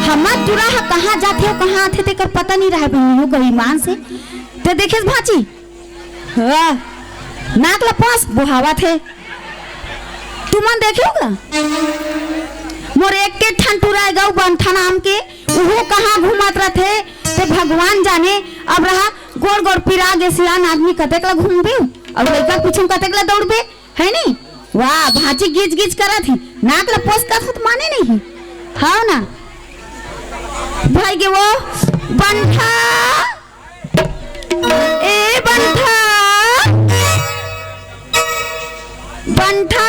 हमर टूरा है कहाँ जाते हो कहाँ आते थे कर पता नहीं रहा बहनियों गईमान से ते देखे भाची हाँ नाक लपास बुहावा थे तू मन देखे होगा मोर एक के ठन टूरा गाँव बंठा नाम के वो कहाँ घूमत रहे ते भगवान जाने अब रहा गोर गोर पिरा गे सियान आदमी कतेकला घूमबे अब लड़का पीछे कतेकला दौड़बे है नहीं वाह भाची गिज गिज करा थी नाक लपोस का खुद माने नहीं हाँ ना भाई के वो बंठा ए बंठा बंठा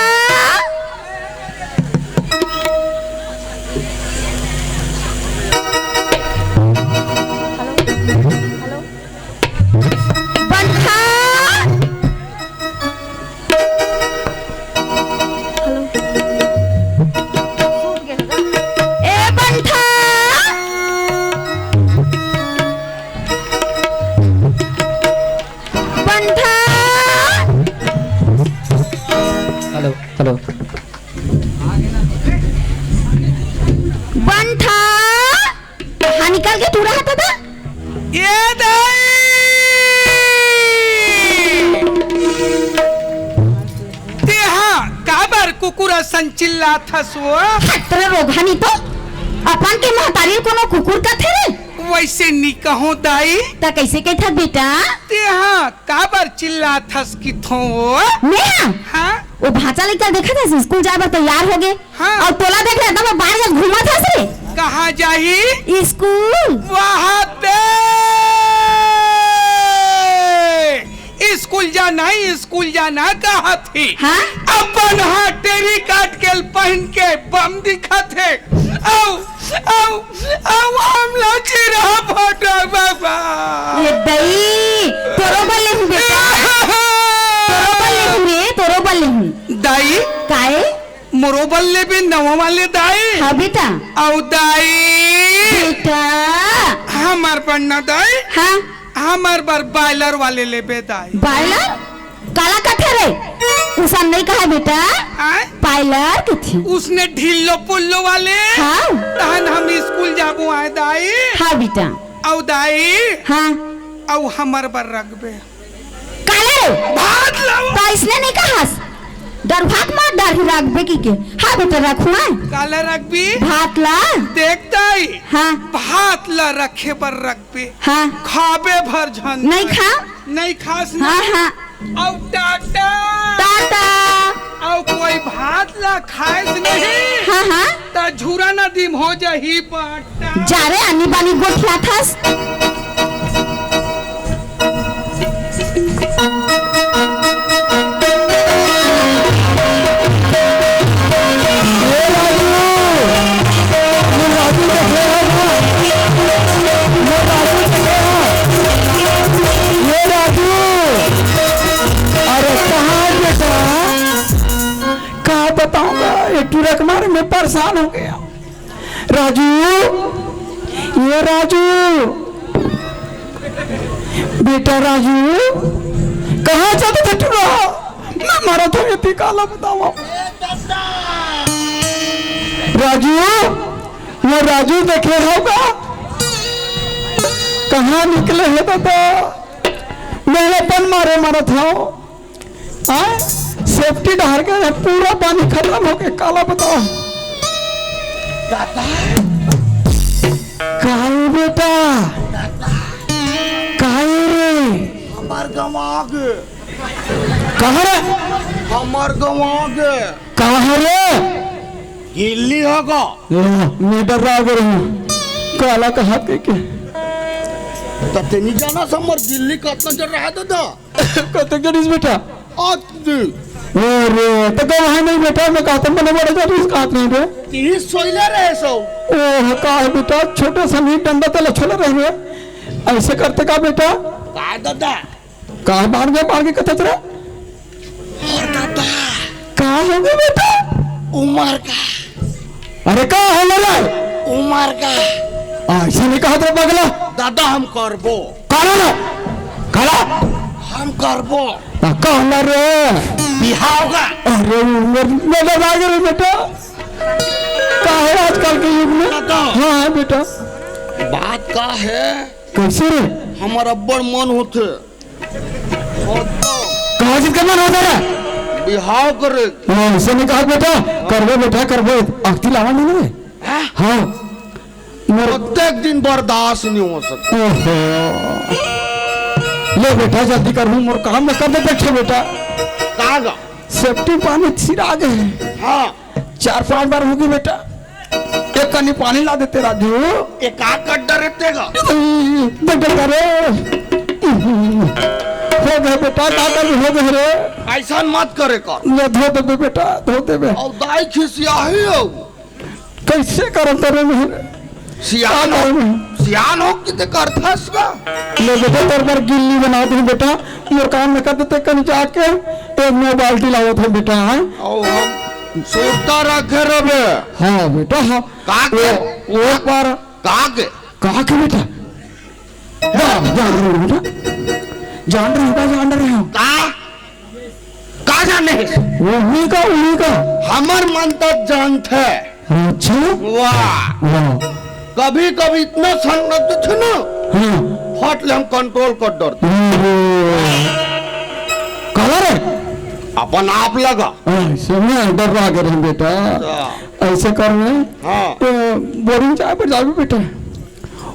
हेलो बंठा हाँ निकल के तू रहा था ये दाई तेहा काबर कुकुरा संचिल्ला था सो तेरे रोगानी तो अपन के महतारी कोनो कुकुर का थे रे वैसे नी कहो दाई ता कैसे के था बेटा तेहा काबर चिल्ला थस की थो मैं हाँ वो भाचा लेकर देखा था स्कूल जाए तैयार हो गए हाँ। और तोला देख रहा था वो बाहर घूमा था से कहाँ जाही स्कूल वहाँ स्कूल जाना कहा थी हाँ? अपन हाँ टेरी काट के पहन के बम दिखा थे आओ आओ आओ हम लाची रहा फोटो बाबा ये दई तोरो बल्ले हूँ बेटा तोरो बल्ले हूँ रे तोरो बल्ले हूँ दाई काहे मोरो बल्ले भी नवा वाले दाई हाँ बेटा आओ दाई बेटा हमार पन्ना दाई हाँ हमार बार बायलर वाले ले बे दाई बायलर काला कथे रे उसन नहीं कहा बेटा पायलर किथे उसने ढिल्लो पुल्लो वाले हाँ तहन हम स्कूल जाबो आए दाई हाँ बेटा औ दाई हाँ औ हमर बर रखबे काला रे भात लाओ तो इसने नहीं कहा डर भात मार डर रखबे की के हाँ बेटा रखू काला रखबी भात ला देख दाई हाँ भात ला रखे बर रखबे हाँ खाबे भर झन नहीं खा नहीं खास ना हाँ हाँ औ टाटा टाटा औ कोई भात ला खाएस नहीं हाँ हाँ ता झूरा नदीम हो जाही बाटा जा रे अन्नी बानी गोठिया थस बताऊंगा ये टूरक मारे में परेशान हो गया राजू ये राजू बेटा राजू कहाँ जाते थे टूरा मैं मारा तो ये काला बताओ राजू वो राजू देखे होगा कहाँ निकले है दादा मैंने पन मारे मारा था सेफ्टी डर गए पूरा पानी खत्म हो गया काला बताओ काहे बेटा काहे रे हमार गवागे कहाँ रे हमार गवागे कहाँ रे गिल्ली होगा मैं डर रहा हूँ काला का हाथ के तो तेनी जाना समर दिल्ली कितना जर रहा दादा कते जरिस बेटा आज अरे तो वहाँ नहीं बेटा मैं कहता मैंने बड़े जरिस कहते नहीं बे 30 सोइले रहे सो ओह का बेटा छोटे समी डंडा तले छोले रहे ऐसे करते का बेटा का दादा कहाँ बाढ़ के कते तेरा कहाँ हो गए बेटा उमर का अरे कहाँ हो रहा उमर का ऐसा नहीं कहा तेरा पगला दादा हम करबो काला ना काला हम करबो काला रे बिहाव का अरे उमर में लगा गए बेटा का है आजकल के युग में। हाँ बेटा बात का है कैसे रे हमार अब्बड़ मन होते कहाँ चीज का मन होता है बिहाव करे ऐसे नहीं कहा बेटा करबो अख्ती लावा नहीं रे हाँ प्रत्येक दिन बर्दाश्त नहीं हो सकता। ओहो ले बेटा जल्दी कर लूँ मोर काम में कर दे बैठे बेटा कागा सेफ्टी पानी सिरा गए हाँ 4-5 बार होगी बेटा एक कनी पानी ला देते राजू एक गड्ढा रहतेगा बेटा करे हो गए बेटा दादा भी हो गए रे ऐसा मत करे कर ले धो दे बेटा धो दे और दाई खिसिया ही हो कैसे करो तेरे में सियान हो कि ते करथस का ले बेटा तेरे पर गिल्ली बना दूं बेटा मोर काम में कर देते कहीं जाके एक में बाल्टी लाओ थे बेटा हाँ और हम सोचता रखे रबे हाँ बेटा हाँ काके वो पर काके कहा के बेटा जान रहे हो बेटा जान रहे हो का जाने वही का हमर मन तक जानते अच्छा वाह वाह कभी कभी इतना संगत थे ना हाँ हट ले हम कंट्रोल कर डरते कलर है अपन आप लगा ऐसे में डर रहा कर बेटा ऐसे कर रहे हाँ तो बोरिंग चाय पर जाओ बेटा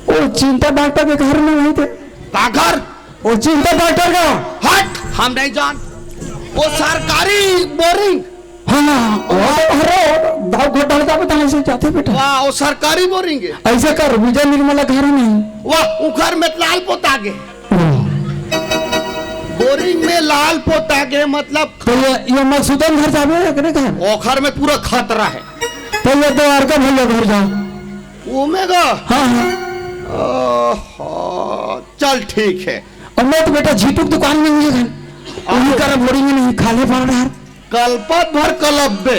वो चिंता डॉक्टर के घर में वही थे का घर वो चिंता डॉक्टर का हट हम नहीं जान वो सरकारी बोरिंग हाँ अरे दाव घोटाला का बताने से जाते बेटा वाह वो सरकारी बोरिंग है ऐसे कर विजय निर्मला घर नहीं वाह उखर में लाल पोता गे बोरिंग में लाल पोता गे मतलब तो ये मकसूदन घर जावे करे घर ओखर में पूरा खतरा है तो ये द्वारका भैया घर जाओ ओमेगा हाँ हाँ चल ठीक है और मैं तो बेटा झीटुक दुकान में नहीं घर उन्हीं कर बोरिंग में नहीं खाले पड़ रहा कल्पत भर कलब्बे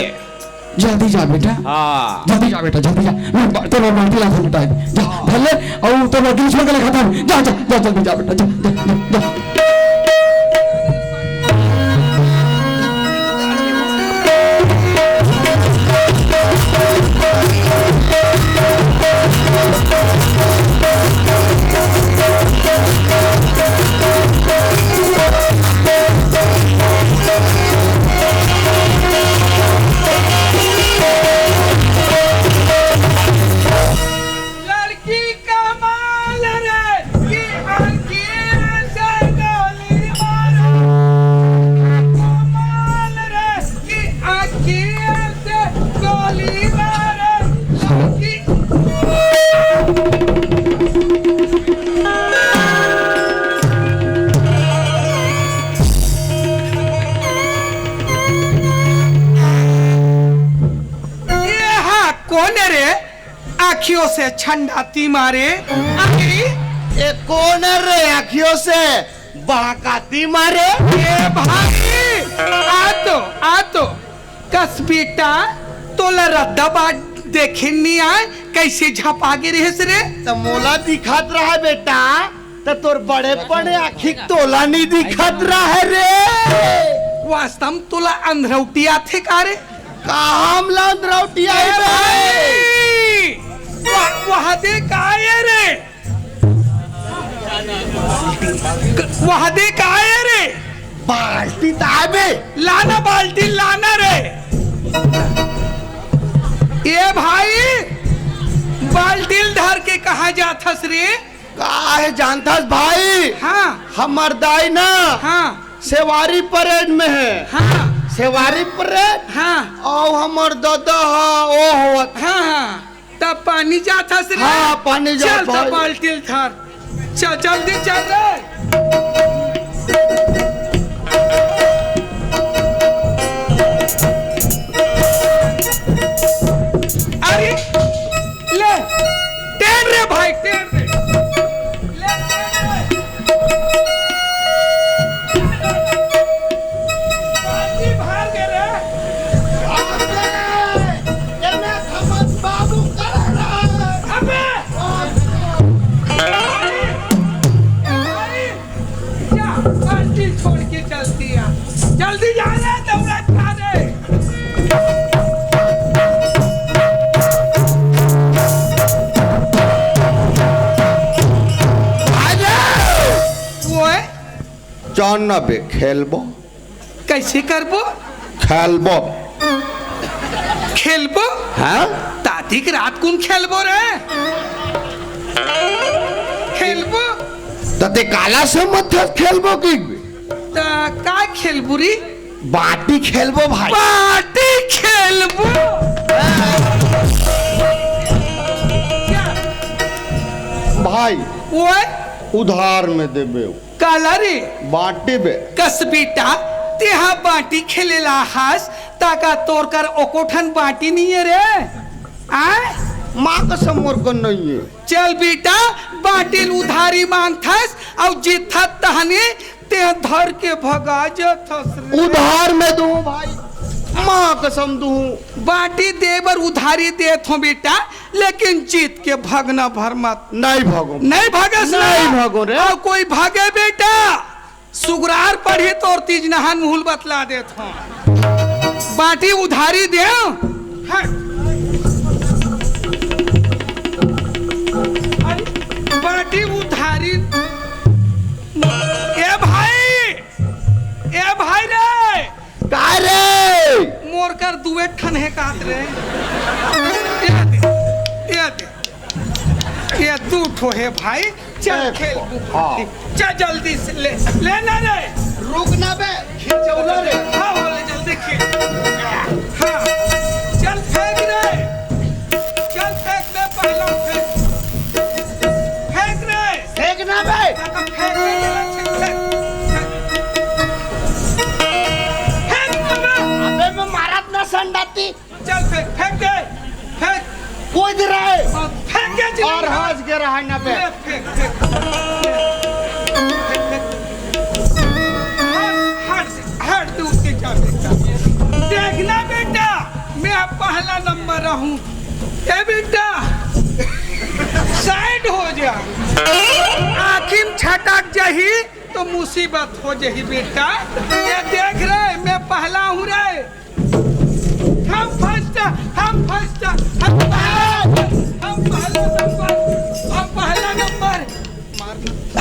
जल्दी जा बेटा हाँ जल्दी जा बेटा जल्दी जा मैं तो बाल्टी ला बेटा जा भले और तो वकील छोड़ के खत्म जा जा जा जल्दी जा बेटा जा जा आँखियों से छंडाती मारे ये कौन है रे आँखियों से बहकाती मारे ये भाई आ तो कस बेटा तोला रद्दा बाट देखे नहीं आए कैसे झपा गे रहे रे तो मोला दिखत रहा है बेटा तो तोर बड़े बड़े आँखी तोला नहीं दिखत रहा है रे वास्तव में तोला अंधरौटिया थे कारे काम ला अंधरौटिया है भाई वहाँ देख आए रे वहाँ देख आए रे बाल्टी ताबे लाना बाल्टी लाना रे ये भाई बाल्टी धर के कहा जाथस रे कहा है जानथस भाई हाँ हमर दाई ना हाँ सेवारी परेड में है हाँ सेवारी परेड हाँ और हमर दादा ओ होत हाँ हाँ तब पानी जाता से हाँ पानी जा चल तब बाल्टी थार चल जल्दी चल रे अरे ले टेन रे भाई टेन रे ले बाल्टी बाहर गए रे छोड़ के चलती है जल्दी जा रे दौड़ा खा रे चल ना बे खेलबो कैसे करबो खेलबो खेलबो हाँ तातिक रात कुन खेलबो रे खेलबो तते काला से मत खेलबो की ता का खेलबो री बाटी खेलबो भाई बाटी खेलबो भाई ओए उधार में देबे काला रे बाटी बे कस बेटा तेहा बाटी खेलेला हास ताका तोड़ कर ओकोठन बाटी नहीं है रे आए माँ कसम मोर को नहीं है चल बेटा बाटिल उधारी मांगथस और जीथत तहने ते धर के भगा जथस रे उधार में दूं भाई माँ कसम दूं बाटी देवर उधारी देत हो बेटा लेकिन जीत के भगना भर मत नहीं भागो नहीं भागस नहीं भागो रे और कोई भागे बेटा सुगरार पढ़े तो और तीज नहान मुहल बतला देत हो बाटी उधारी दे बाटी उधारी ए भाई रे का रे मोर कर दुए ठन है कात रे ये तू ठो है भाई चल खेल हाँ। चल जल्दी से ले ना रे रुक ना बे खिंचौला रे हाँ बोले जल्दी खेल हाँ चल फेंक रे चल फेंक दे पहला फेंक रे फेंक ना बे फेंक रे अबे मैं मारत ना संडाती चल फेंक दे फेंक कोई दे रहा है फेंक के और हंस के रहा ना बे हट तू उसके क्या देखना बेटा मैं पहला नंबर रहूं ए बेटा साइड हो जा आखिर छटक जाही तो मुसीबत हो जाही बेटा ये देख रहे मैं पहला हूँ रे हम फर्स्ट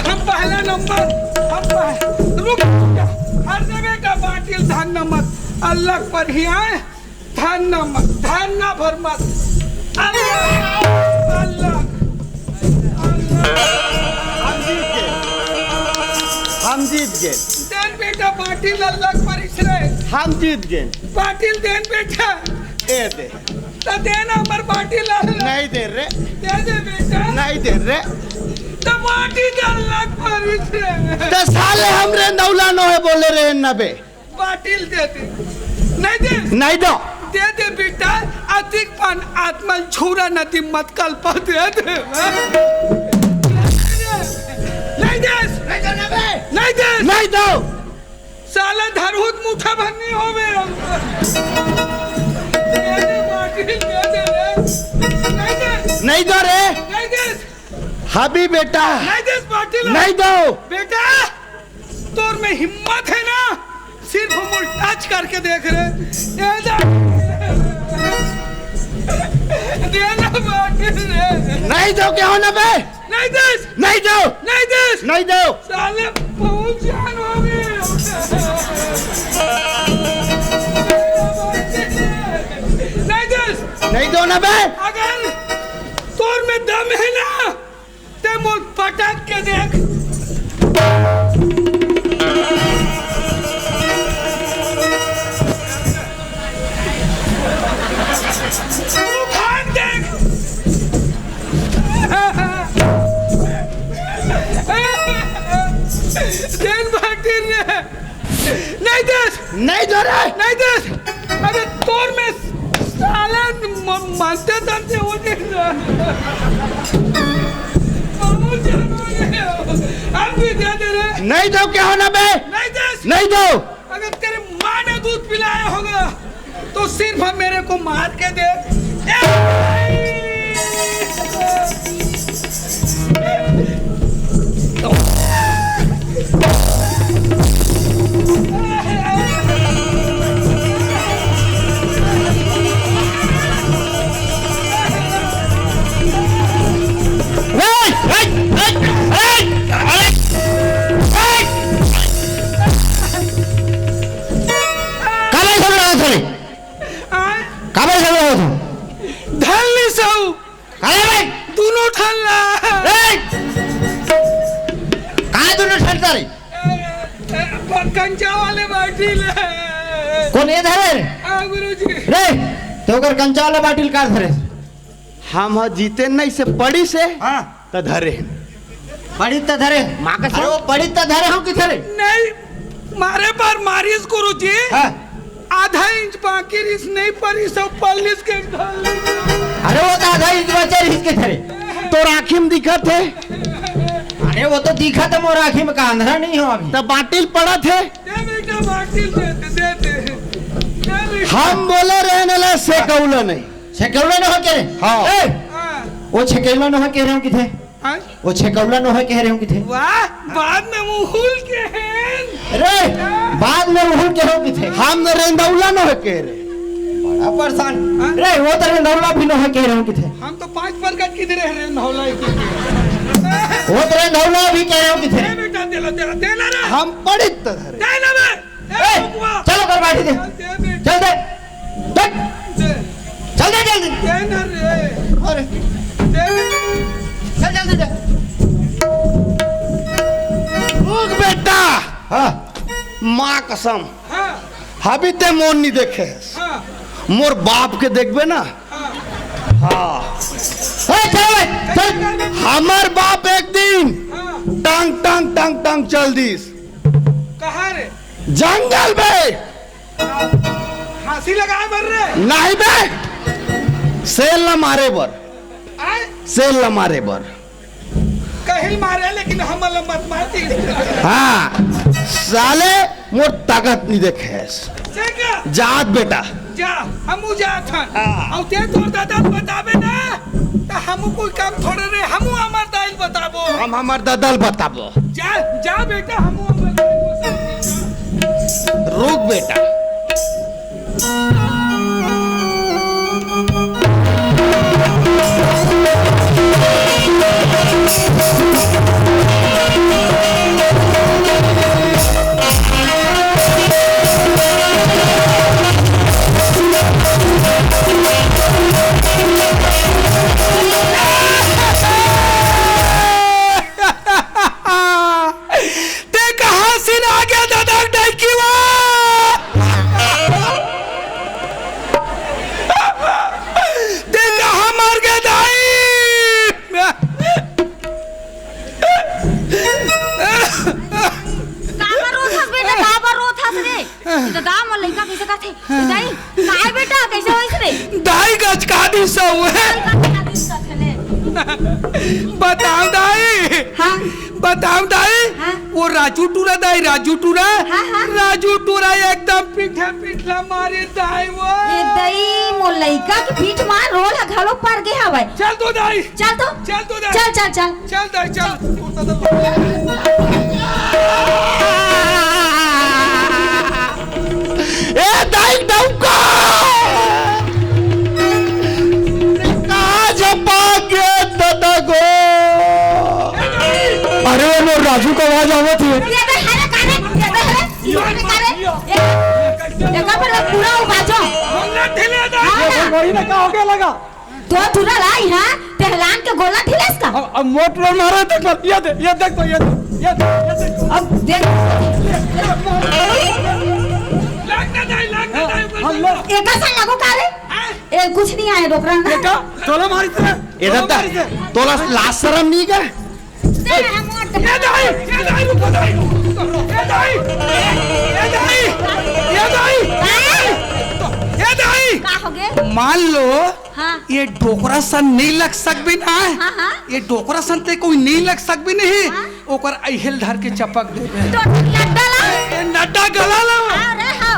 हम पहला नंबर रुक हर जगह का बाटिल धन नमक अल्लाह पर ही आए धन नमक धन न भर मत अल्लाह हम जीत गए देन बेटा बाटिल अल्लाह पर इसरे हम जीत गए बाटिल देन बेटा ए दे तो देना हमार बाटिल नहीं दे रे दे दे बेटा नहीं दे रे तो बाटिल अल्लाह पर इसरे तो साले हमरे नौला नो है बोले रे नबे बाटिल दे दे नहीं दे नहीं दो दे दे बेटा अधिक पान आत्मल छुरा नदी मत कल्प दे दे नहीं दे नहीं दे नहीं दो साला धरहुत मुठा भरनी होवे दे दे बाटिल दे दे नहीं दे नहीं दो रे नहीं दे हबी बेटा नहीं दे बाटिल नहीं दो बेटा तोर में हिम्मत है ना सिर्फ हम टच करके देख रहे देना बाटिल रे नहीं दो क्या होना बे नहीं दे नहीं दो नहीं दे नहीं दो साले बहुत जान हो गए नहीं दे नहीं दो ना बे अगर तोर में दम है ना ते मोल पटक के देख भाग देख देन भागती रे नहीं दे नहीं दो रे नहीं दे अबे तोर में साला मानते दर्द हो गए अब भी दे दे रे नहीं दो क्या होना बे नहीं दे नहीं दो अगर तेरे माँ ने दूध पिलाया होगा तो सिर्फ मेरे को मार के दे कंचा वाले बाटिल है। कौन ये धरे गुरुजी रे तो ओकर कंचा वाला बाटिल का धरे हम जीते नहीं से पड़ी से हां तो धरे पड़ी त धरे माँ का अरे वो पड़ी त धरे हम किधरे नहीं मारे पर मारिस गुरुजी हां आधा इंच बाकी रिस नहीं पड़ी सब पल्लिस के ढल। अरे वो तो आधा इंच बचे इसके धरे तो राखी में दिखत है अरे वो तो दिखा तो मोर आँखी में का अंधेरा नहीं हो अभी तो बाटिल पड़ा थे। दे बेटा बाटिल दे हम बोले रहने ला से कौला नहीं छेकौला न हो के रे हाँ। ए, वो छेकौला न हो कह रहे हो किथे हाँ? वो छेकौला न हो कह रहे हो किथे वाह बाद में मुहुल के हैं। रे बाद में उहुल के हो किथे हम रेंदौला न हो के रे बड़ा परेशान रे वो तो नौला भी न हो कह रहे हो किथे हम तो 5 प्रगट किधर है नौला वो तो नौला भी कह रहे हो किथे दे बेटा दे ला रे हम पड़ी तो धरे दे ला बे ए, चलो कर बाटी दे दे बेटा चल दे दे चल दे जल्दी दे ना रे अरे दे चल जल्दी दे रुक बेटा हां माँ कसम हाँ अभी ते मोन नहीं देखे हाँ मोर बाप के देखबे ना हाँ हाँ ए चल चल हमार बाप एक दिन हाँ टांग टांग टांग टांग चल दीस कहाँ रे जंगल में फांसी लगाए मर रहे नहीं बे सेल न मारे बर आए सेल न मारे बर कहीं मारे लेकिन हम मत मारती हाँ साले मोर ताकत नहीं देखे ठीक जात बेटा जा हमू जात हन हाँ। और ते तोर दादा बताबे ना तो हमू कोई काम थोड़े रे हमू हमार दाइल बताबो हम हमार ददल बताबो जा जा बेटा हमू हमार दाइल बताबो रुक बेटा ते कहां से आ गया दादा डाकी ते कहां मार गया दाई काबर रोथस बेटा काबर रोथस रे तो दाम और लइका कैसे काथे दाई काय बेटा कैसे होइस रे दाई गच का दी सौ है बताओ दाई हां बताओ दाई हाँ? वो राजू टूरा दाई राजू टूरा हाँ, हाँ। राजू टूरा एकदम पीठे पीठला मारे दाई वो ए दई मो लइका के पीठ मार रोल घालो पर गे हवय चल तो दाई चल तो चल तो दाई चल चल चल चल दाई चल ए दाई डौका कहाँ झपा के दादा गो अरे वो राजू का आवाज आवत है ये दे हरे कारे ये दे हरे ये कारे ये का पर पूरा उबाजो मंगला ठेले दाई वही ना का हो गया लगा तो तुरा लाई हां तेहलान के गोला ठिलेस का अब मोटर मारे देख ये देख तो ये देख अब देख लगना दाई हम लो एका सा लगो कारे ए कुछ नहीं आए डोकरा ना बेटा तोला मारी थे इधर तक तोला लाश शर्म नहीं का दे हम ये दाई रुको दाई ये दाई ये दाई ये दाई ये दाई का हो गए मान लो हां ये डोकरा सन नहीं लग सकबी ना हां हां ये डोकरा सन ते कोई नहीं लग सकबी नहीं हाँ? ओकर अहिल धर के चपक देबे तो लड्डा ला ये नड्डा गला लो अरे हां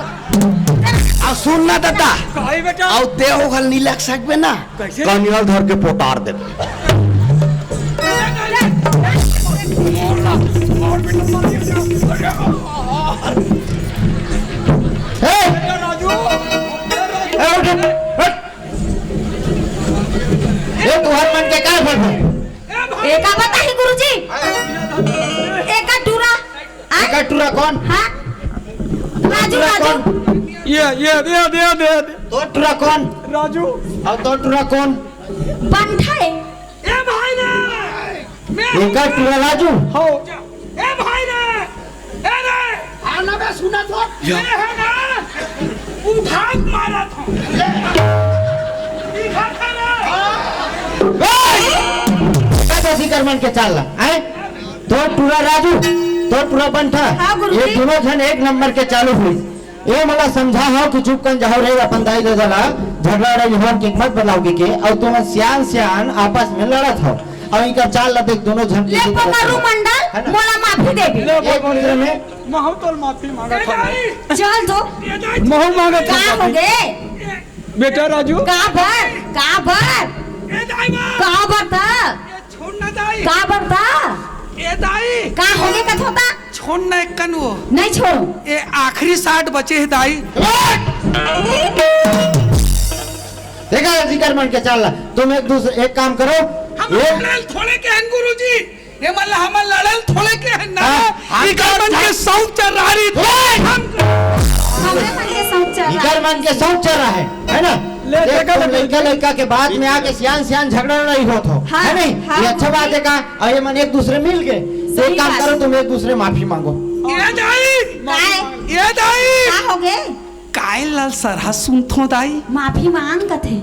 अब सुन ना दादा काई बेटा और ते होगल नहीं लग सकबे ना कैसे? कनियल धर के पोटार देबे ए राजू ए उठ ए तुहार मन के का फल एका बताही गुरुजी एका टूरा एका टूरा कौन हां राजू राजू ये तो टूरा कौन राजू और तो टूरा कौन बंठा है ए भाई ने मैं एका टूरा राजू हो ए भाई ने ए रे आना बे सुना तो ये है ना उभाग मारा था दिखा था ना कर मन के चाल आए तोर पूरा राजू तोर पूरा बंठा हाँ, गुरुजी। ये दोनों जन एक नंबर के चालू हुई ये मला समझा हो कि चुप कर जाओ रे अपन दाई दे दला झगड़ा रे होन के मत बताओगे के और तुम सियान सियान आपस में लड़त हो और इनका चाल ला देख दोनों जन ले पोकारू मंडल मोला माफी दे दी एक मंदिर में महू तो माफी मांगा था चल तो महू मांगा का था हो गए बेटा राजू का भर ए दाई माँ का बता ये छोड़ ना दाई का बता ए दाई का हो गए कथ होता छोड़ ना एक कन वो नहीं छोड़ो ये आखिरी 60 बचे हैं दाई देखा जिक्र मन के चाल ला तुम एक दूसरे एक काम करो हम ये लड़ल थोड़े के हैं गुरुजी ये मतलब हम लड़ल थोड़े के हैं ना हाँ, इकरमन के सौंप चल रही हम हमरे मन के सोच चल रहा जिक्र मन के शौक चल रहा है ना ले, देखा तुम तो लड़का लड़का के बाद में आके सियान सियान झगड़ा नहीं होत हो हाँ, है नहीं हाँ, ये अच्छा बात है का और ये मन एक दूसरे मिल गए तो सही एक काम बात। करो तुम एक दूसरे माफी मांगो ये दाई काय ये दाई का हो गए काय लाल सरहा सुनथो दाई माफी मांग कथे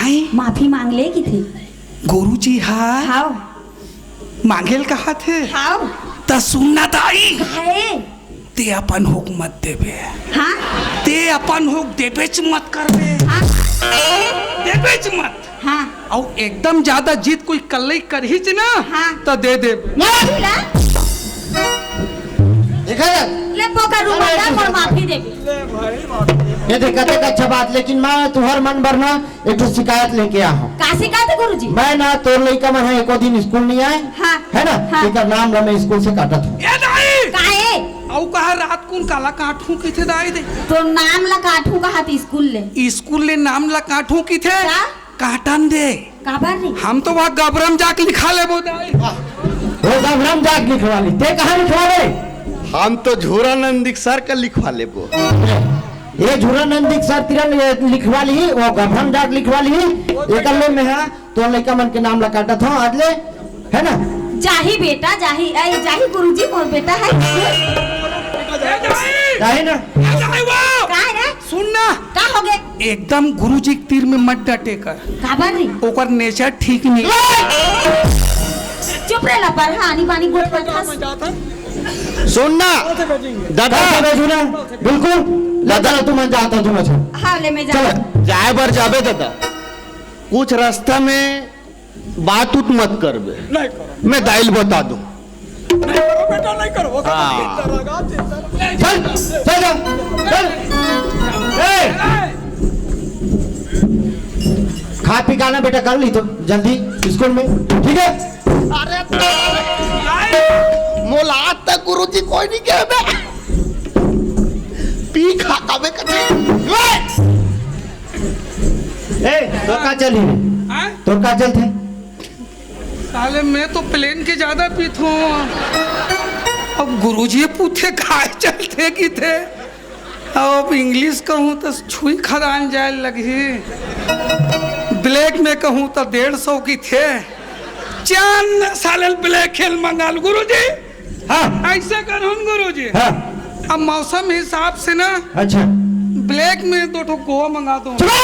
आई माफी मांग ले की थी गुरुजी हाँ हाओ मांगेल कहा थे हाओ त सुनना दाई है ते अपन हुक मत देबे हाँ ते अपन हुक देबेच मत करबे हाँ देबेच मत हाँ और एकदम ज्यादा जीत कोई कल्ले करहिच ना हाँ। तो दे दे ला देखा जा ले पोकारू मंडल मोर माफी दे दी ये देखा देख अच्छा बात लेकिन मैं तुहर मन भरना एक तो शिकायत लेके आ हूँ का शिकायत है गुरुजी मैं ना तोर लड़का मन है एको दिन स्कूल नहीं आए हाँ, है ना हाँ। एक नाम ला मैं स्कूल से काटत हूँ ए दाई काहे औ कहा रात कुन काला काठू की थे दाई दे तो नाम ला काठू का हाथ स्कूल ले स्कूल ले नाम ला काठू की थे क्या? काटन दे का बार रे हम तो वहाँ गबरम जाके लिखा ले वो दाई वो गभरम जाग लिखवा ली ते कहाँ लिखवा ले हम तो झूरानंदिक सर का लिखवा लेबो ये झूरानंदिक सर तिरन लिखवा ली वो गभरम जाग लिखवा ली एक में है तो लड़का मन के नाम ला काटत हूँ आज ले है ना जाही बेटा जाही जाही गुरुजी मोर बेटा है ए दाई काहे ना ए दाई वो का रे सुन ना का हो गए एकदम गुरुजी के तीर में मत डटे कर का बार रे ओकर नेचर ठीक नहीं चुप रे ला पर हानी पानी गोट पर खास सुनना दादा भेजू ना बिल्कुल दादा तू मन जाता तू मुझे हाँ ले मैं जा चलो जाए बर जाबे दादा कुछ रास्ता में बात उत मत करबे नहीं करो मैं दाइल बता दूं नहीं करो बेटा नहीं करो वो हाँ। चल चल जा चल ए खा पी खाना बेटा कर ली तो जल्दी स्कूल में ठीक है अरे मोलात तक गुरुजी कोई नहीं कहबे पी खा काबे कते ए तो का चली हाँ? तो का चल थे साले मैं तो प्लेन के ज्यादा पीत हूँ अब गुरुजी पूछे खाए चलते की थे अब इंग्लिश कहूँ तो छुई खदान जाए लगी ब्लैक में कहूँ तो 150 की थे चांद साले ब्लैक खेल मंगाल गुरुजी हाँ ऐसे करूँ गुरुजी हाँ अब मौसम हिसाब से ना अच्छा ब्लैक में 2 ठो गोवा मंगा दो चलो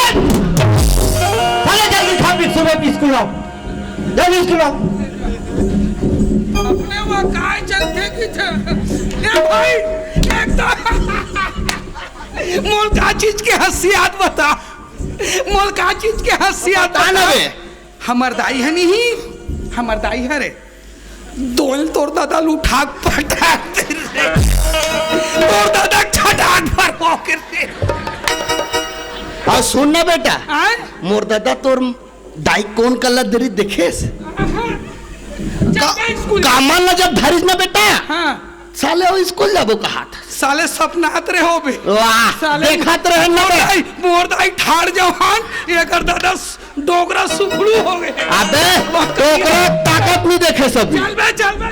जल्दी खा पी सुबह स्कूल आओ जल्दी स्कूल आओ अपने वहाँ काय चलते की थे ए भाई एकदम मोल का चीज के हंसियात बता मोल का चीज के हंसियात ताना बे हमर दाई है नहीं हमर दाई है रे दोल तोड़ दादा लुठाक पटाक दे रे तोड़ दादा छटाक पर पॉकेट दे और सुनना बेटा आय मोर दादा तोर दाई कौन कलर दरी देखेस चल स्कूल कामन न जब धरिस ना बेटा हाँ साले वो स्कूल जाबो कहात साले सपनात रे हो बे वाह साले देखत रहे न बे मोर दाई ठाड़ जवान एकर दादा डोगरा सुखड़ू हो गए अबे टोकरा ताकत नहीं देखे सब चल बे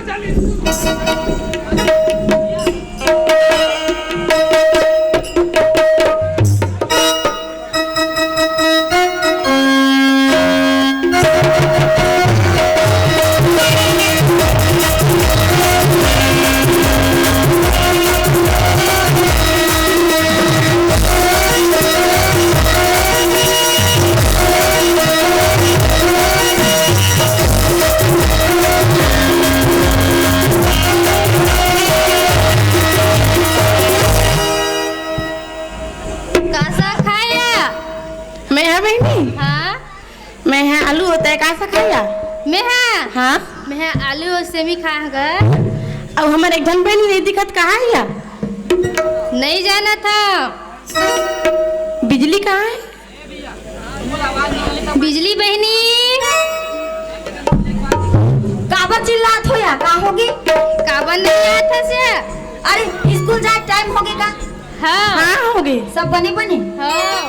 हाँ मैं आलू और सेमी खाएगा। अब हमारे एक धन बहन नहीं दिखत कहाँ है या नहीं जाना था। बिजली कहाँ है? बिजली बहनी काबर चिल्लात हो या का होगी? काबर नहीं आया था से। अरे स्कूल जाए टाइम हो गया। हाँ हाँ हो गई। सब बने बने हाँ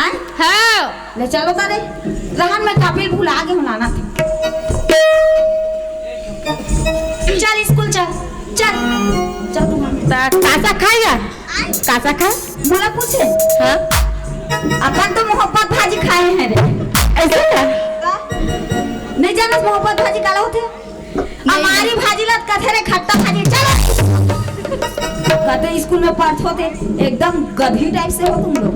आए हाँ ले चलो तारे रहन में काफिल भूल आगे बुलाना था। चल स्कूल चल चल चल तुम कासा खाएगा? कासा खा? बोला पूछे हाँ अपन तो मोहब्बत भाजी खाए हैं रे। ऐसे क्या? नहीं जाना मोहब्बत भाजी काला होते हमारी भाजी लत कथे रे खट्टा भाजी चलो कहते स्कूल में पढ़ते होते एकदम गधी टाइप से हो तुम लोग।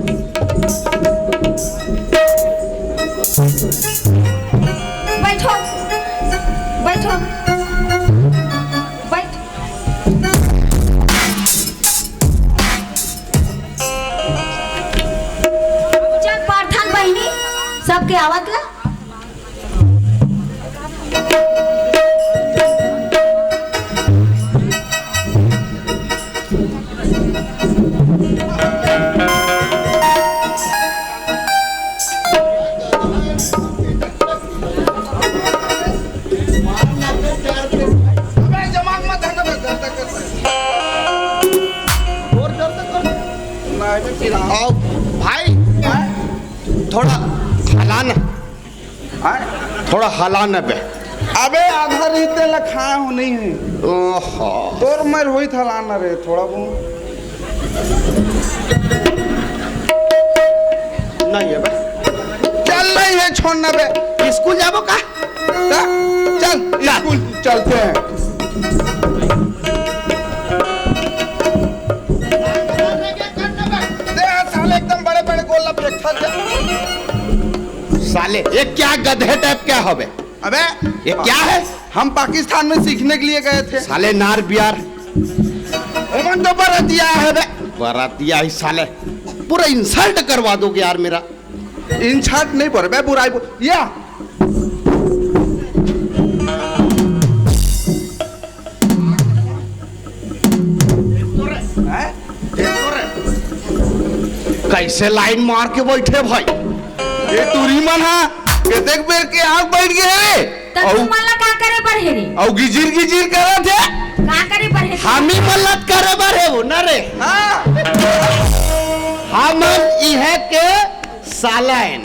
बैठो बैठो बैठ चल पार्थन बहिनी सबके आवत ला। आओ भाई थोड़ा हलाना थोड़ा हलाना बे। अबे आधा रहते लखाए हो नहीं है ओहो तोर मर होई था लाना रे थोड़ा बहुत नहीं है बे। चल नहीं है छोड़ना बे स्कूल जाबो का? चल स्कूल चलते हैं। दे साले एकदम बड़े बड़े गोला फेंक साले ये क्या गधे टाइप क्या होबे? अबे ये क्या है? हम पाकिस्तान में सीखने के लिए गए थे। साले नार बियार ओमन तो बरतिया है बे। बरातिया ही साले पूरा इंसल्ट करवा दोगे यार मेरा। इन छाट नहीं पर बे बुराई या कैसे लाइन मार के बैठे भाई? ये टूरी मन है के देख बेर के आग बैठ गए रे तब तुम मला का करे पर है रे और गिजिर गिजिर करे थे। का करे पर है हम ही मल्लत करे बारे हो ना रे। हाँ हम इहे के सालाइन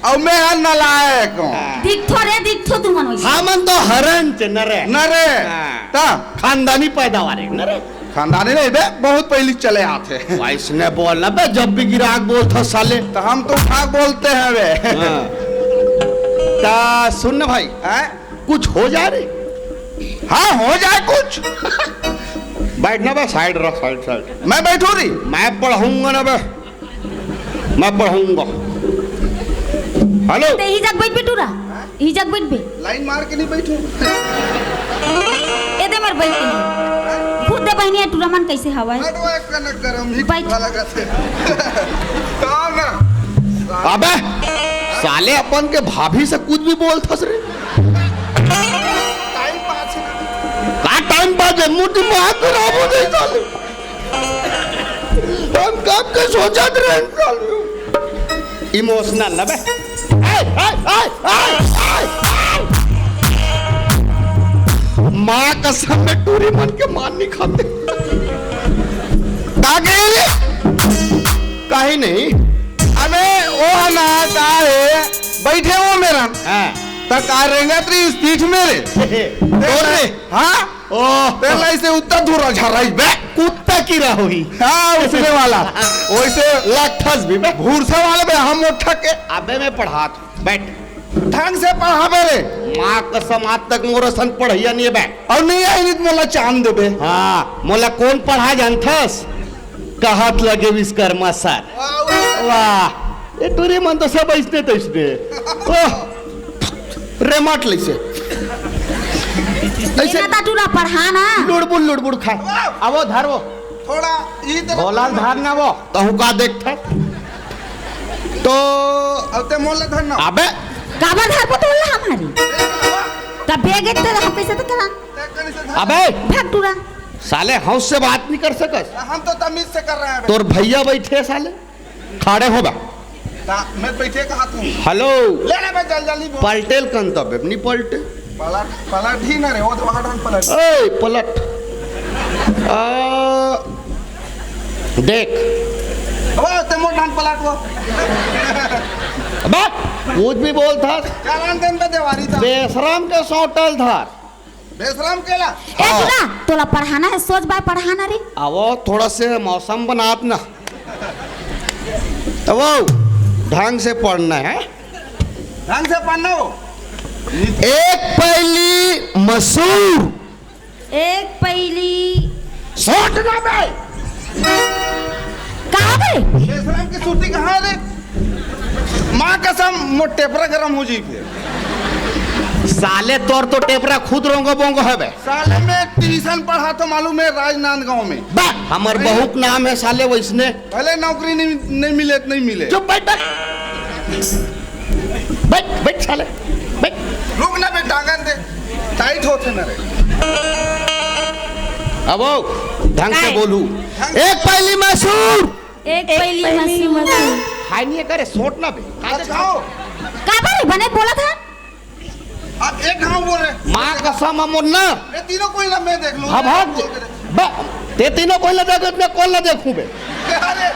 और मैं नलायक हूँ दिख थो तुम मनोज हमन तो हरंच नरे न रे ता खानदानी पैदावार है नरे। खानदानी नहीं बे बहुत पहले चले आते वैसने बोलना बे जब भी गिराक बोलता साले। तो हम तो ठाक बोलते हैं बे। ता सुन ना भाई हैं? कुछ हो जा रे। हाँ हो जाए कुछ। बैठना बे साइड रख साइड साइड। मैं बैठू रही मैं पढ़ूंगा ना बे मैं पढ़ूंगा। हेलो ते ही जग बैठ बेटूरा ही जग बैठ बे लाइन मार के नहीं बैठू। ए दे मर बैठ खुद दे बहनी टूरा मन कैसे हवा है हटवा कनक गरम ही बैठ। लगा थे कहाँ ना अबे साले अपन के भाभी से कुछ भी बोल थस रे। टाइम पास का टाइम पास है मुझे मार खराब हो गई साले। हम कब के सोचा थे साले। इमोशनल ना बे। माँ कसम में टूरी मन के मान नहीं खाते। काहे नहीं? अबे वो ना का है बैठे हो मेरा हाँ तक आ रहेगा तेरी पीठ मेरे तोरे हाँ ओह पहले से उत्तर दूर झराई बे कुत्ता की रहोही। हाँ उसने वाला वैसे लठस भी बे। भूरसा वाले बे हम उठा के अबे मैं पढ़ात बैठ। ढंग से पढ़ा मेरे माँ कसम आज तक मोर सन पढ़िया नहीं बे। और नहीं आई नहीं मोला चांद देबे हाँ मोला कौन पढ़ा जानथस? कहत लगे विश्वकर्मा सर। वाह ये टूरी मन तो सब ऐसने तो इसने ओह रेमट लैसे ऐसे ना टूरा पढ़ाना लुड़बुड़ खा आवो धरवो थोड़ा इधर भोला धारना वो तहु का देखता तो अब ते मोला धरना अबे काबर धार पतोला हमारी तब बेगे तो हम कैसे तो करा अबे भाग टूरा साले हौस से बात नहीं कर सकस। हम तो तमीज से कर रहे हैं तोर भैया बैठे साले खड़े हो बा। मैं बैठे कहा तू हेलो ले ले बे जल्दी बोल। पलटेल कंतव्य नहीं पलटे पलट पलट ही ना रे वो तो वहां पलट ए पलट देख वो ते मोटान पलट वो अबे कुछ भी बोल था चालान दिन पे देवारी था बेशरम के सौटल धार बेशरम केला ए टूरा तोला पढ़ाना है सोच बार पढ़ाना रे आवो थोड़ा से मौसम बनात ना वो ढंग से पढ़ना है। ढंग से पढ़ना हो एक पहली मसूर एक पहली सोटना बे कहाँ गए बेशरम की सूटी कहाँ है रे माँ कसम मोटे पर गरम हो जी फिर साले तोर तो टेपरा खुद रोंगो बोंगो है बे। साले में ट्यूशन पढ़ा तो मालूम है राजनांदगांव में बा हमर बहुत नाम है साले वैसने। पहले नौकरी नहीं मिले तो नहीं मिले चुप बैठ बैठ बैठ बैठ साले बैठ। रुक ना बे टांगन दे टाइट होते ना रे अब ढंग से काय? बोलू एक पहली मसूर एक पहली मसूर खाई नहीं करे सोट ना बे अच्छा कहाँ पर बने बोला था अब एक गाँव बोल रहे माँ कसम अमर ना ये तीनों कोई ना मैं देख लूँ अब बा ते तीनों कोई ना देखो मैं कौन ना देखूं बे अरे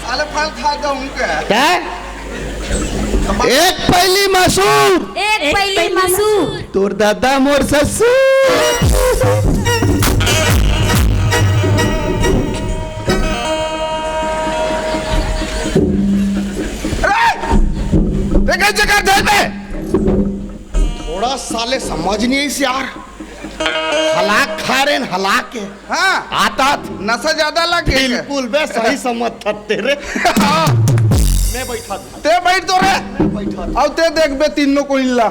साले फल खा जाऊँ क्या क्या एक पहली मसूर एक पहली मसूर तोर दादा मोर ससुर देखा जगह दे पे थोड़ा साले समझ नहीं इस यार हलाक खा रहे हैं, हलाक के हाँ आता नशा ज्यादा लग गई है बिल्कुल बे सही समझ था तेरे मैं बैठा था ते बैठ तो रे अब ते देख बे तीनों को इल्ला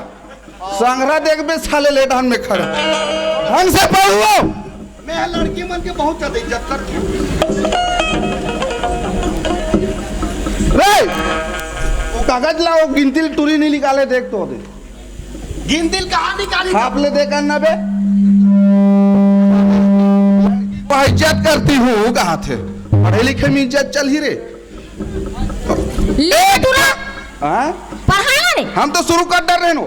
संगरा देख बे साले लेटान में खड़े ढंग से पढ़ो मैं लड़की मन के बहुत ज्यादा इज्जत करती हूँ। रे वो कागज लाओ गिनती टूरी नहीं निकाले देख तो दे गिनतिल कहाँ निकाली आप ले देखा ना बे इज्जत करती हूँ कहाँ थे पढ़े लिखे में इज्जत चल ही रे ले टूरा हाँ पढ़ाना रे हम तो शुरू कर डर रहे नो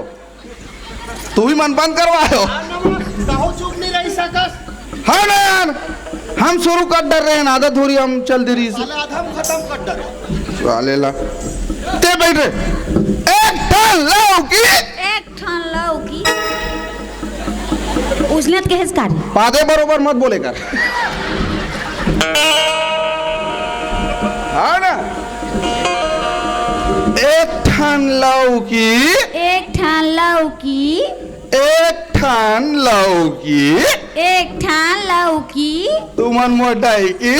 तू ही मन बंद करवायो चुप नहीं रही सकस हाँ ना यार हम शुरू कर डर रहे हैं आदत हो रही हम चल दे रही से साले आधा हम खत्म कर डर साले ला ते बैठ रहे एक ठान लाओ की एक ठान लाओ की उजलत के हिस्कारी पादे बरोबर मत बोले कर हाँ ना एक ठान लाओ की एक ठान लाओ की एक ठान लाओ की एक ठान लाओ की तू मन मोटाई की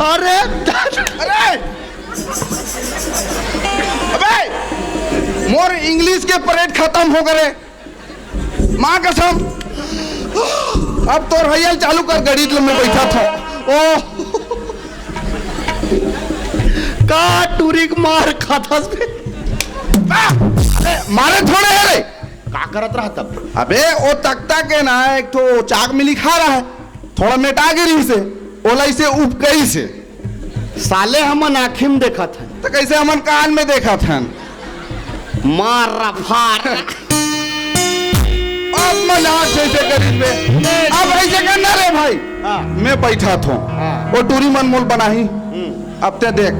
अरे अरे अबे मोर इंग्लिश के परेड खत्म हो गए माँ कसम अब तो रैयल चालू कर गणित में बैठा था ओ का टूरिक मार खाथस बे अरे मारे थोड़े है रे का करत रहा तब अबे वो तख्ता के ना एक तो चाक में लिखा रहा है थोड़ा मेटा गिरी से ओला इसे उपकई से साले हमन आँखी में देखा था तो कैसे हमन कान में देखा था मार रफार अब मजाक जैसे करीब में अब ऐसे करना रे भाई हाँ। मैं बैठा था हाँ। वो टूरी मन मोल बना ही अब ते देख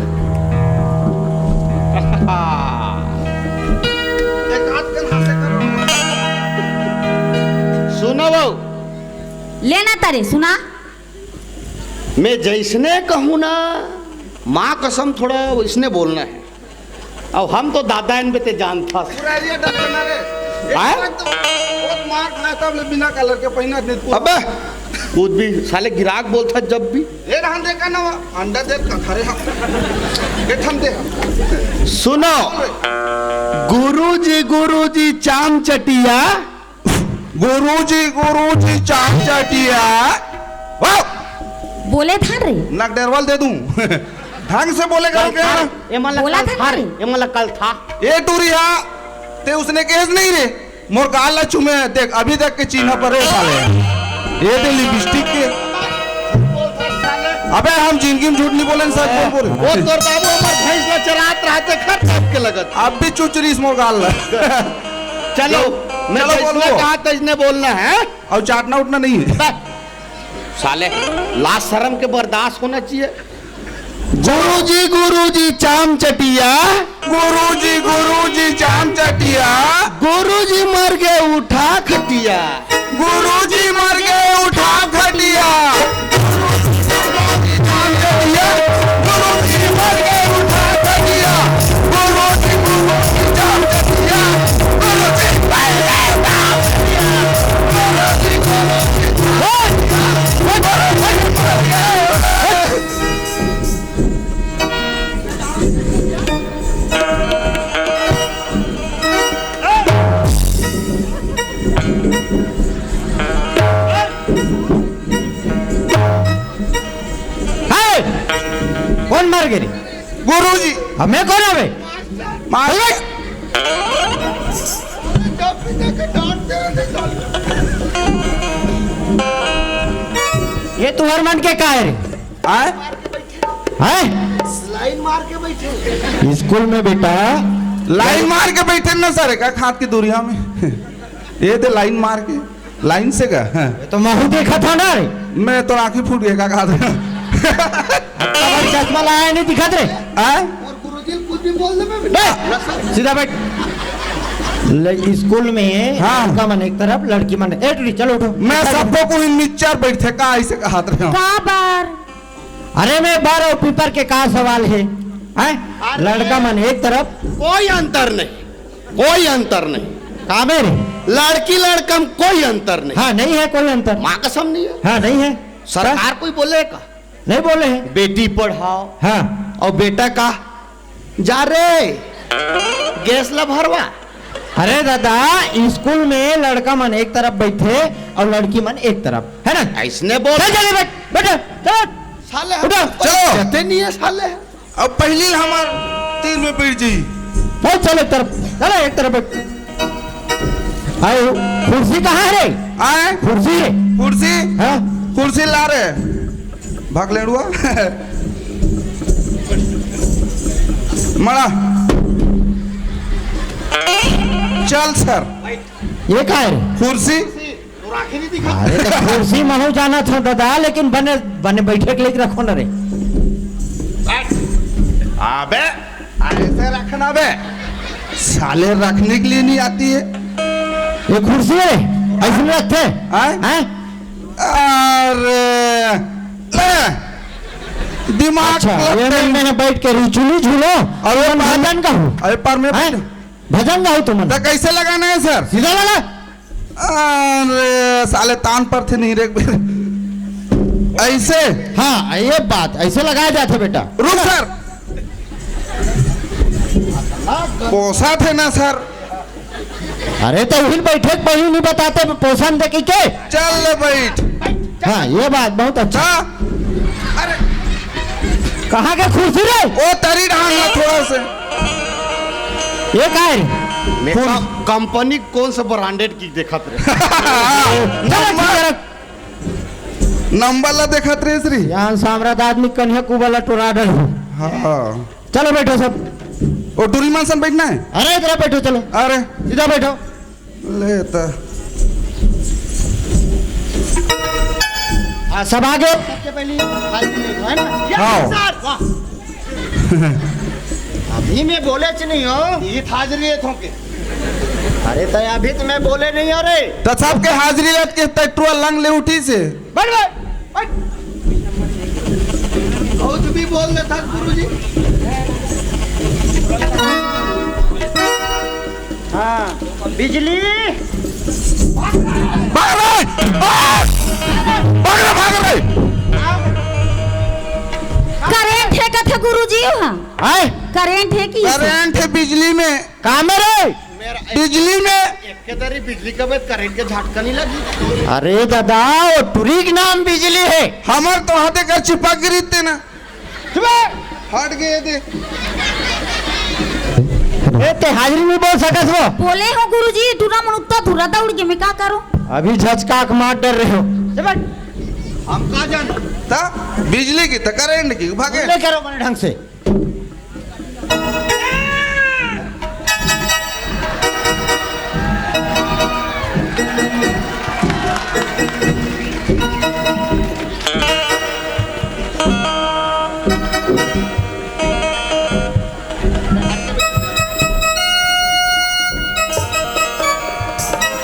एक हाथ के हाथ से करो सुनो बहू लेना तारे सुना मैं जैसने कहूँ ना माँ कसम थोड़ा वैसने बोलना है और हम तो दादा इन पे ते जानता पूरा एरिया डर करना रे आए? एक तो बहुत मार खाता ले बिना कलर के पहना दे अबे कुछ भी साले गिराक बोलता जब भी ये रहन दे का ना अंडा दे का खरे हम ये थम दे सुनो गुरुजी चाम चटिया गुरुजी चाम चाटिया वाह बोले था रे नक डरवाल दे दूं ढंग से बोलेगा क्या? ये मला बोला कल था था नहीं? ये मला कल था ए टूरिया ते उसने केस नहीं रे मोर गाल ला चुमे देख अभी तक के चिन्ह पर है साले ये दे लिपस्टिक के अबे हम जिंदगी में झूठ नहीं बोले सच बोल वो तोर बाबू हमर भैंस ला चरात रहते खट खट के लगत अब भी चुचरी इस मोर गाल ला चलो मैं चलो जैसने बोलो। कहा तैसने बोलना है और चाटना उठना नहीं है साले लाज शर्म के बर्दाश्त होना चाहिए गुरुजी चाम चटिया गुरुजी चाम चटिया गुरुजी मर गए उठा खटिया गुरुजी मर गए उठा खटिया गुरुजी मर गए उठा खटिया गुरुजी चाम चटिया कौन मार गए रे? गुरुजी हमें कौन आवे? मार ये तुहर मन के का है रे? आए हैं? लाइन मार के बैठे स्कूल में बेटा लाइन मार के बैठे ना सर का खात की दूरिया में ये तो लाइन मार के लाइन से का तो महू देखा था ना रे? मैं तो आंखें फूट गया का कहा था तब चश्मा लगाया नहीं दिखत रे? आए सीधा बैठ। स्कूल में हाँ। लड़का मन एक तरफ लड़की मन ए टूरी चलो उठो। मैं सबको को मिक्सचर बैठे का ऐसे कहा था का बार अरे मैं बार और पेपर के का सवाल है हैं? लड़का मन एक तरफ कोई अंतर नहीं कोई अंतर नहीं काम है रे? लड़की लड़का में कोई अंतर नहीं हाँ नहीं है कोई अंतर। माँ कसम नहीं है हाँ नहीं है सरकार कोई बोलेगा नहीं बोले हैं। बेटी पढ़ाओ हाँ और बेटा का जा रे गैस ला भरवा अरे दादा स्कूल में लड़का मन एक तरफ बैठे और लड़की मन एक तरफ है ना? ऐसने बोल चल चले बैठ बैठो चलो साले उठो। चलो। कहते नहीं है साले अब पहली हमार 3 में पीट जी चल चलो एक तरफ चलो एक तरफ बैठ। आयो कुर्सी कहाँ है रे? आए कुर्सी है कुर्सी हाँ? कुर्सी ला रहे भाग लेड़ुआ मड़ा चल सर ये कहाँ है रे? कुर्सी अरे तो कुर्सी महू जाना था दादा लेकिन बने बने बैठे के लिए रखो ना रे। अबे ऐसे रखना बे साले रखने के लिए नहीं आती है ये कुर्सी है ऐसे में रखते आए? हैं? अरे ले दिमाग अच्छा ये लगते- में बैठ के रिचुली झूलो और वो भजन का हो अरे पर में भजन का हो तुम तो कैसे लगाना है सर सीधा लगा। अरे साले तान पर थे नहीं रे ऐसे हाँ ये बात ऐसे लगाया जाता बेटा। रुक सर पोसा थे ना सर अरे तो हिल बैठे पहले नहीं बताते पोषण दे के चल ले बैठ हाँ ये बात बहुत अच्छा। जा अरे कहाँ के कुर्सी रे? ओ तरी ढांगना थोड़ा से ये का है? कंपनी कौन सा ब्रांडेड की देखत रहे नंबर ला देखा रे श्री यहाँ साम्राट आदमी कन्या कुबला टोराडर हो। हाँ चलो बैठो सब। ओ टूरी मानसन बैठना है अरे इधर बैठो चलो अरे सीधा बैठो। ले तो सब आगे हाँ अभी मैं बोले नहीं हो ईद हाजिरी है थोके अरे तो अभी तो मैं बोले नहीं हो रे। तो सबके हाजिरी लग के तटुआ लंग ले उठी से बैठ बैठ कुछ भी बोल रहा था गुरुजी हाँ बिजली भाग रहे भाग रहे करेंट है कथे गुरुजी वहाँ आए करेंट है कि करंट है बिजली में काम है रे। बिजली में के तरी बिजली का बाद करंट के झटका नहीं लगी अरे दादा वो टुरी के नाम बिजली है। हमार तो हाथे का चिपक गिरी थे ना हट गए थे। ए ते हाजिरी में बोल सकत हो? बोले हो गुरुजी टूरा मनुक्ता थुरा था उड़ के मैं क्या करूं? अभी झचका के मार डर रहे हो। हम कहाँ जान था बिजली की तो करेंट की भागे ले करो बड़े ढंग से।